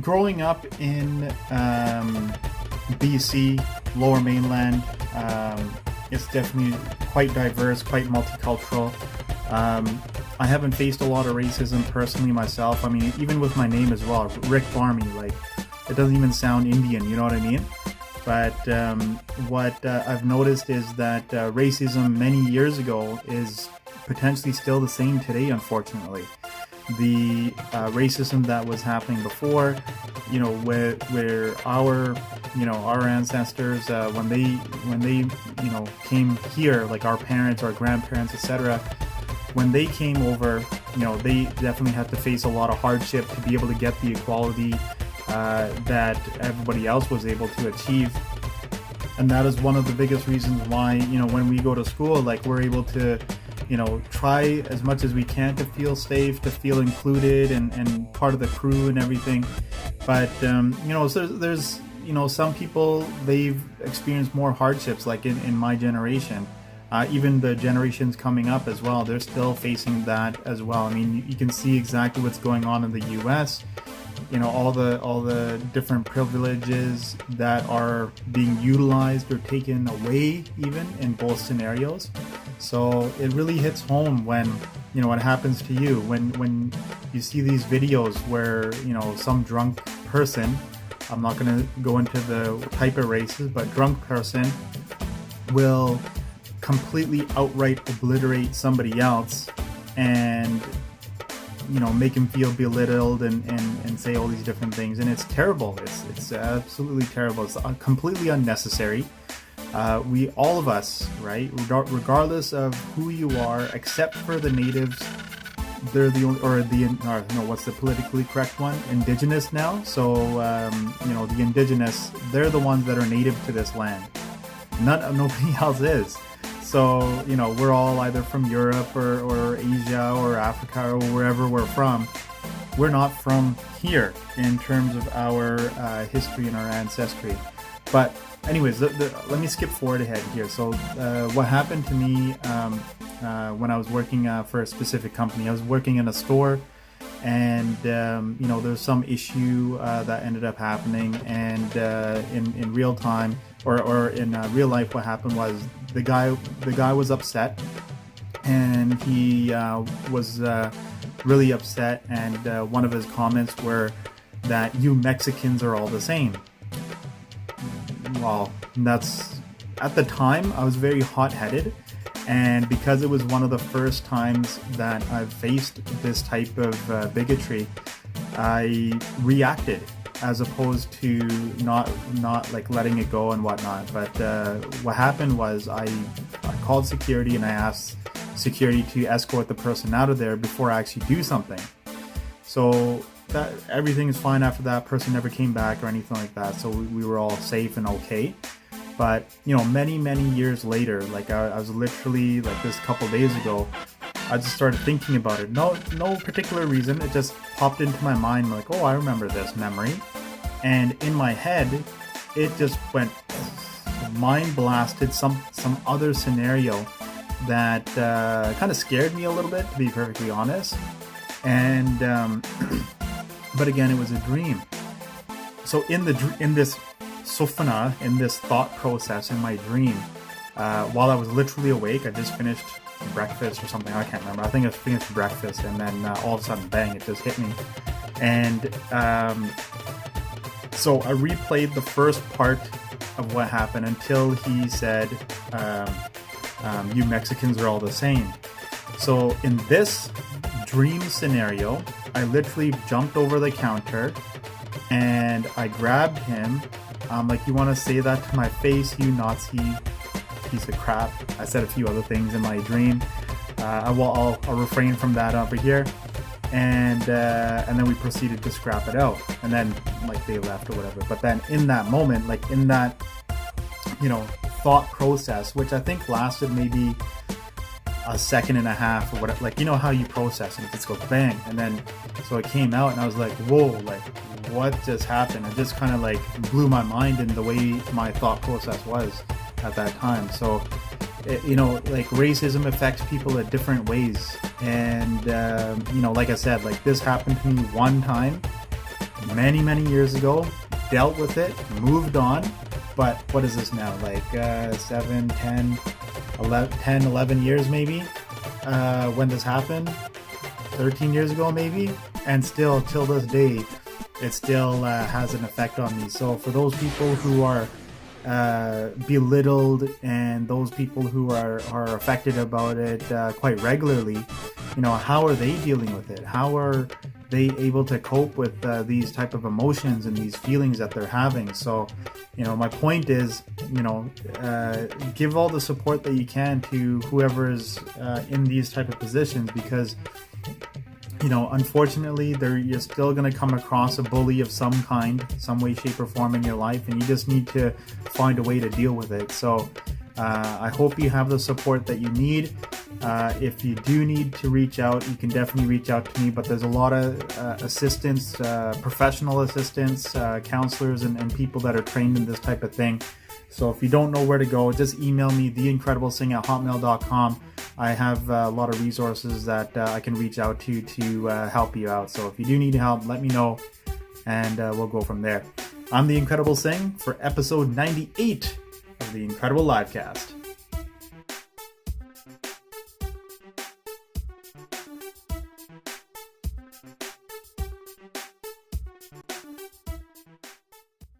growing up in BC, Lower Mainland, it's definitely quite diverse, quite multicultural. I haven't faced a lot of racism personally myself. I mean, even with my name as well, Rick Barmy, like, it doesn't even sound Indian, you know what I mean? But what I've noticed is that racism many years ago is potentially still the same today, unfortunately. The racism that was happening before, you know, where our, you know, our ancestors, when they, you know, came here, like our parents, our grandparents, etc., when they came over, you know, they definitely had to face a lot of hardship to be able to get the equality that everybody else was able to achieve. And that is one of the biggest reasons why, you know, when we go to school, like, we're able to, you know, try as much as we can to feel safe, to feel included and part of the crew and everything. But you know, so there's, you know, some people, they've experienced more hardships, like in my generation. Even the generations coming up as well, they're still facing that as well. I mean, you can see exactly what's going on in the US. You know, all the different privileges that are being utilized or taken away, even in both scenarios. So it really hits home when, you know, what happens to you when you see these videos where, you know, some drunk person, I'm not going to go into the type of races, but drunk person will completely outright obliterate somebody else and, you know, make him feel belittled and say all these different things. And it's terrible. It's absolutely terrible. It's completely unnecessary. We, all of us, right, regardless of who you are, except for the natives, they're the only, or no, what's the politically correct one? Indigenous now. So, you know, the indigenous, they're the ones that are native to this land. Nobody else is. So, you know, we're all either from Europe or Asia or Africa or wherever we're from. We're not from here in terms of our history and our ancestry. But anyways, let me skip forward ahead here. So what happened to me when I was working for a specific company, I was working in a store, and you know, there's some issue that ended up happening, and in real time or in real life, what happened was the guy was upset, and he was really upset, and one of his comments were that you Mexicans are all the same. Well, that's, at the time I was very hot-headed, and because it was one of the first times that I've faced this type of bigotry, I reacted as opposed to not like letting it go and whatnot. But what happened was I called security and I asked security to escort the person out of there before I actually do something. So that everything is fine after that. Person never came back or anything like that, so we were all safe and okay. But, you know, many years later, like I was literally, like, this couple days ago, I just started thinking about it. No particular reason. It just popped into my mind, like, oh, I remember this memory. And in my head, it just went mind blasted, some other scenario that kind of scared me a little bit, to be perfectly honest. And but again, it was a dream. So in this sufana, in this thought process in my dream, while I was literally awake, I just finished breakfast or something, I can't remember. I think I finished breakfast, and then all of a sudden, bang, it just hit me. And so I replayed the first part of what happened until he said, you Mexicans are all the same. So in this dream scenario, I literally jumped over the counter and I grabbed him. Like, you want to say that to my face, you Nazi piece of crap. I said a few other things in my dream. I'll refrain from that over here. And then we proceeded to scrap it out. And then, like, they left or whatever. But then in that moment, like, in that, you know, thought process, which I think lasted maybe a second and a half or whatever, like, you know how you process and it just goes bang, and then so it came out and I was like, whoa, like, what just happened? It just kind of like blew my mind in the way my thought process was at that time. So you know, like, racism affects people in different ways, and you know, like I said, like, this happened to me one time, many years ago, dealt with it, moved on. But what is this now? Like 7, 10, 11 years maybe when this happened? 13 years ago maybe? And still, till this day, it still has an effect on me. So for those people who are belittled and those people who are affected about it quite regularly, how are they dealing with it? How are they able to cope with these type of emotions and these feelings that they're having? So, my point is, give all the support that you can to whoever is in these type of positions, because unfortunately, you're still going to come across a bully of some kind, some way, shape, or form in your life, and you just need to find a way to deal with it. So I hope you have the support that you need. If you do need to reach out, you can definitely reach out to me, but there's a lot of assistants, professional assistants, counselors, and people that are trained in this type of thing. So if you don't know where to go, just email me, TheIncredibleSingh@hotmail.com. I have a lot of resources that I can reach out to help you out. So if you do need help, let me know, and we'll go from there. I'm The Incredible Singh for episode 98 of The Incredible Livecast.